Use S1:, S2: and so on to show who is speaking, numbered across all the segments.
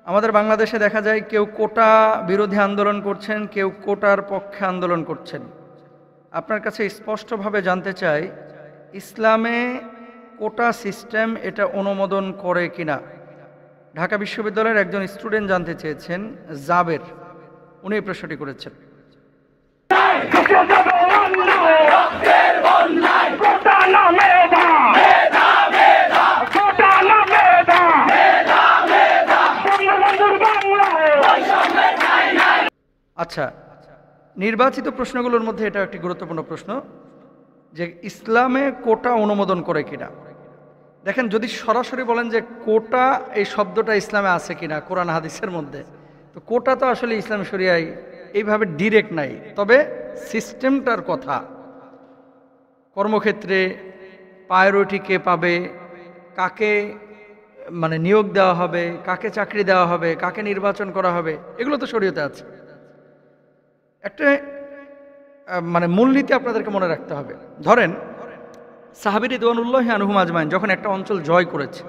S1: আমাদের বাংলাদেশে দেখা যায় কেউ কোটা বিরোধী আন্দোলন করছেন, কেউ কোটার পক্ষে আন্দোলন করছেন। আপনার কাছে স্পষ্টভাবে জানতে চাই, ইসলামে কোটা সিস্টেম এটা অনুমোদন করে কিনা। ঢাকা বিশ্ববিদ্যালয়ের একজন স্টুডেন্ট জানতে চেয়েছেন, জাবের, উনি এই প্রশ্নটি করেছেন। আচ্ছা, নির্বাচিত প্রশ্নগুলোর মধ্যে এটা একটি গুরুত্বপূর্ণ প্রশ্ন যে ইসলামে কোটা অনুমোদন করে কিনা। দেখেন, যদি সরাসরি বলেন যে কোটা এই শব্দটা ইসলামে আছে কিনা কোরআন হাদিসের মধ্যে, তো কোটা তো আসলে ইসলাম শরিয়ায় এইভাবে ডিরেক্ট নাই। তবে সিস্টেমটার কথা, কর্মক্ষেত্রে প্রায়োরিটি কে পাবে, কাকে নিয়োগ দেওয়া হবে, কাকে চাকরি দেওয়া হবে, কাকে নির্বাচন করা হবে, এগুলো তো শরীয়তে আছে। একটা মূলনীতি আপনাদেরকে মনে রাখতে হবে। ধরেন, সাহাবী রিদওয়ানুল্লাহি আনহুম আজমাইন যখন একটা অঞ্চল জয় করেছে,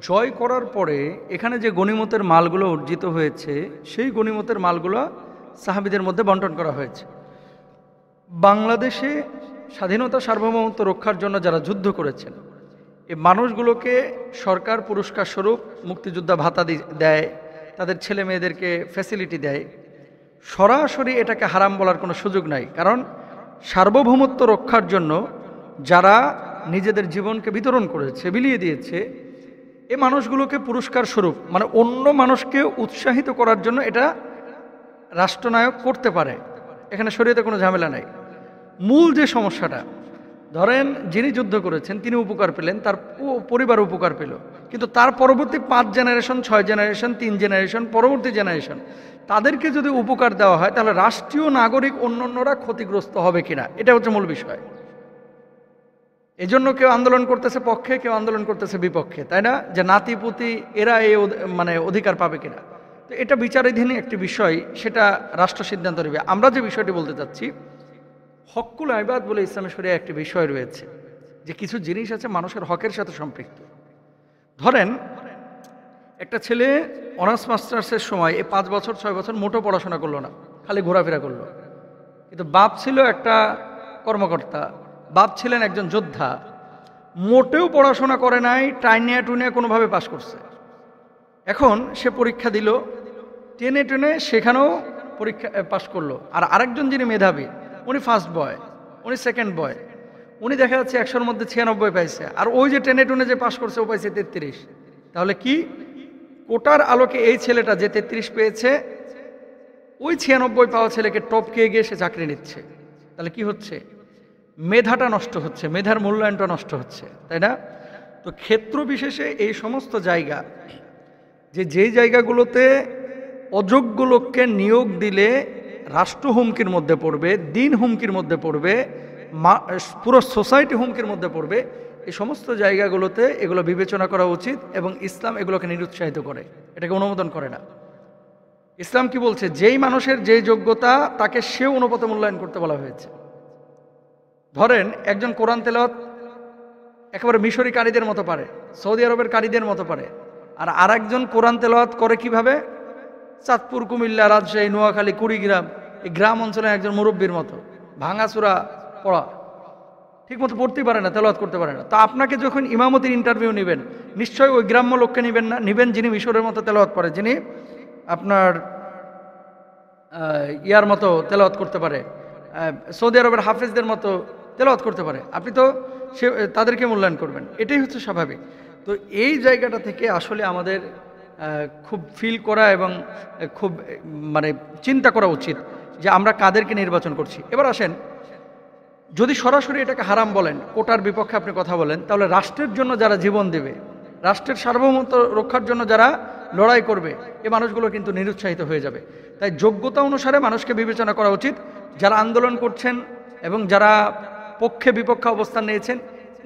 S1: জয় করার পরে এখানে যে গনিমতের মালগুলো অর্জিত হয়েছে, সেই গনিমতের মালগুলো সাহাবীদের মধ্যে বন্টন করা হয়েছে। বাংলাদেশে স্বাধীনতা সার্বভৌমত্ব রক্ষার জন্য যারা যুদ্ধ করেছেন, এই মানুষগুলোকে সরকার পুরস্কার স্বরূপ মুক্তিযোদ্ধা ভাতা দেয়, তাদের ছেলে মেয়েদেরকে ফ্যাসিলিটি দেয়। সরাসরি এটাকে হারাম বলার কোনো সুযোগ নাই, কারণ সার্বভৌমত্ব রক্ষার জন্য যারা নিজেদের জীবনকে বিতরণ করেছে, বিলিয়ে দিয়েছে, এই মানুষগুলোকে পুরস্কার স্বরূপ অন্য মানুষকে উৎসাহিত করার জন্য এটা রাষ্ট্রনায়ক করতে পারে। এখানে শরীয়তে কোনো ঝামেলা নাই। মূল যে সমস্যাটা, ধরেন যিনি যুদ্ধ করেছেন তিনি উপকার পেলেন, তার পরিবার উপকার পেল, কিন্তু তার পরবর্তী 5 জেনারেশন, 6 জেনারেশন, 3 জেনারেশন, পরবর্তী জেনারেশন, তাদেরকে যদি উপকার দেওয়া হয় তাহলে রাষ্ট্রীয় নাগরিক অন্যান্যরা ক্ষতিগ্রস্ত হবে কিনা, এটা হচ্ছে মূল বিষয়। এজন্য কেউ আন্দোলন করতেছে পক্ষে, কেউ আন্দোলন করতেছে বিপক্ষে, তাই না? যে নাতিপুতি এরা এই অধিকার পাবে কিনা। তো এটা বিচারাধীন একটি বিষয়, সেটা রাষ্ট্র সিদ্ধান্ত নেবে। আমরা যে বিষয়টি বলতে চাচ্ছি, হকুল ইবাদ বলে ইসলামে শরিয়ায় একটি বিষয় রয়েছে, যে কিছু জিনিস আছে মানুষের হকের সাথে সম্পৃক্ত। ধরেন, একটা ছেলে অনার্স মাস্টার্সের সময় এই 5 বছর 6 বছর মোটো পড়াশোনা করলো না, খালি ঘোরাফেরা করলো, কিন্তু বাপ ছিল একটা কর্মকর্তা, বাপ ছিলেন একজন যোদ্ধা, মোটেও পড়াশোনা করে নাই, টাইনিয়া টুনিয়া কোনোভাবে পাশ করছে। এখন সে পরীক্ষা দিল, টেনে টেনে সেখানেও পরীক্ষা পাশ করলো। আর আরেকজন যিনি মেধাবী, উনি ফার্স্ট বয়, উনি সেকেন্ড বয়, উনি দেখা যাচ্ছে 100-র মধ্যে 96 পাইছে, আর ওই যে টেনে টুনে যে পাশ করছে ও পাইছে 33। তাহলে কি, কোটার আলোকে এই ছেলেটা যে 33 পেয়েছে, ওই 96 পাওয়া ছেলেকে টপকে গিয়ে সে চাকরি নিচ্ছে। তাহলে কি হচ্ছে, মেধাটা নষ্ট হচ্ছে, মেধার মূল্যায়নটা নষ্ট হচ্ছে, তাই না? তো ক্ষেত্র বিশেষে এই সমস্ত জায়গা, যেই জায়গাগুলোতে অযোগ্য লোককে নিয়োগ দিলে রাষ্ট্র হুমকির মধ্যে পড়বে, দিন হুমকির মধ্যে পড়বে, পুরো সোসাইটি হুমকির মধ্যে পড়বে, এই সমস্ত জায়গাগুলোতে এগুলো বিবেচনা করা উচিত। এবং ইসলাম এগুলোকে নিরুৎসাহিত করে, এটাকে অনুমোদন করে না। ইসলাম কি বলছে, যেই মানুষের যেই যোগ্যতা তাকে সে অনুপাতে মূল্যায়ন করতে বলা হয়েছে। ধরেন, একজন কোরআন তেলাওয়াত একেবারে মিশরি কারীদের মতো পারে, সৌদি আরবের কারীদের মতো পারে, আর আরেকজন কোরআন তেলাওয়াত করে কিভাবে, চাঁদপুর, কুমিল্লা, রাজশাহী, নোয়াখালী, কুড়িগ্রাম, এই গ্রাম অঞ্চলে একজন মুরব্বীর মতো ভাঙাচুরা পড়া, ঠিক মতো পড়তেই পারে না, তেলাওয়াত করতে পারে না। তা আপনাকে যখন ইমামতির ইন্টারভিউ নেবেন, নিশ্চয়ই ওই গ্রাম্য লোককে নেবেন না, নেবেন যিনি মিশরের মতো তেলাওয়াত পড়ে, যিনি আপনার ইয়ার মতো তেলাওয়াত করতে পারে, সৌদি আরবের হাফেজদের মতো তেলাওয়াত করতে পারে। আপনি তো তাদেরকে মূল্যায়ন করবেন, এটাই হচ্ছে স্বাভাবিক। তো এই জায়গাটা থেকে আসলে আমাদের খুব ফিল করা এবং খুব চিন্তা করা উচিত যে আমরা কাদেরকে নির্বাচন করছি। এবার আসেন, যদি সরাসরি এটাকে হারাম বলেন, কোটার বিপক্ষে আপনি কথা বলেন, তাহলে রাষ্ট্রের জন্য যারা জীবন দেবে, রাষ্ট্রের সার্বভৌমত্ব রক্ষার জন্য যারা লড়াই করবে, এই মানুষগুলো কিন্তু নিরুৎসাহিত হয়ে যাবে। তাই যোগ্যতা অনুসারে মানুষকে বিবেচনা করা উচিত। যারা আন্দোলন করছেন এবং যারা পক্ষে বিপক্ষে অবস্থান নিয়েছেন,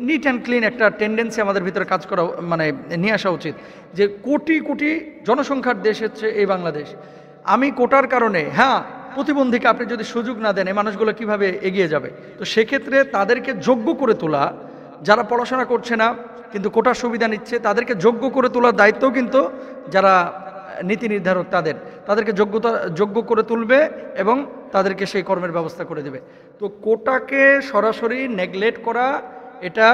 S1: নিট অ্যান্ড ক্লিন একটা টেন্ডেন্সি আমাদের ভিতরে কাজ করা নিয়ে আসা উচিত, যে কোটি কোটি জনসংখ্যার দেশ হচ্ছে এই বাংলাদেশ। আমি কোটার কারণে, হ্যাঁ, প্রতিবন্ধীকে আপনি যদি সুযোগ না দেন, এই মানুষগুলো কিভাবে এগিয়ে যাবে? তো সেক্ষেত্রে তাদেরকে যোগ্য করে তোলা, যারা পড়াশোনা করছে না কিন্তু কোটার সুবিধা নিচ্ছে, তাদেরকে যোগ্য করে তোলার দায়িত্বও কিন্তু যারা নীতি নির্ধারক তাদেরকে যোগ্য করে তুলবে এবং তাদেরকে সেই কর্মের ব্যবস্থা করে দেবে। তো কোটাকে সরাসরি নেগলেক্ট করা এটা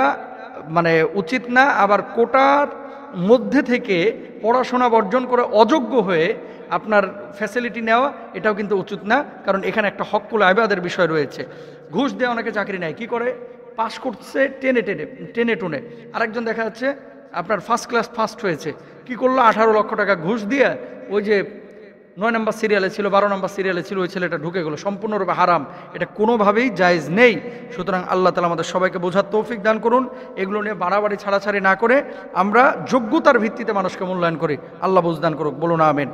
S1: মানে উচিত না। আবার কোটার মধ্যে থেকে পড়াশোনা বর্জন করে অযোগ্য হয়ে আপনার ফ্যাসিলিটি নেওয়া এটাও কিন্তু উচিত না, কারণ এখানে একটা হক্কুল আইবাদের বিষয় রয়েছে। ঘুষ দেওয়া অনেকে চাকরি নেয়, কি করে? পাশ করছে টেনে টুনে। আরেকজন দেখা যাচ্ছে আপনার ফার্স্ট ক্লাস ফার্স্ট হয়েছে, কি করলো? 18 লক্ষ টাকা ঘুষ দিয়ে ওই যে 9 নম্বর সিরিয়ালে ছিল, 12 নম্বর সিরিয়ালে ছিল, ওই ছেলেটা ঢুকে গেলো। সম্পূর্ণরূপে হারাম, এটা কোনোভাবেই জায়েজ নেই। সুতরাং আল্লাহ তাআলা আমাদের সবাইকে বোঝার তৌফিক দান করুন। এগুলো নিয়ে বাড়াবাড়ি ছাড়াছাড়ি না করে আমরা যোগ্যতার ভিত্তিতে মানুষকে মূল্যায়ন করি। আল্লাহ বুঝদান করুক, বলুন আমিন।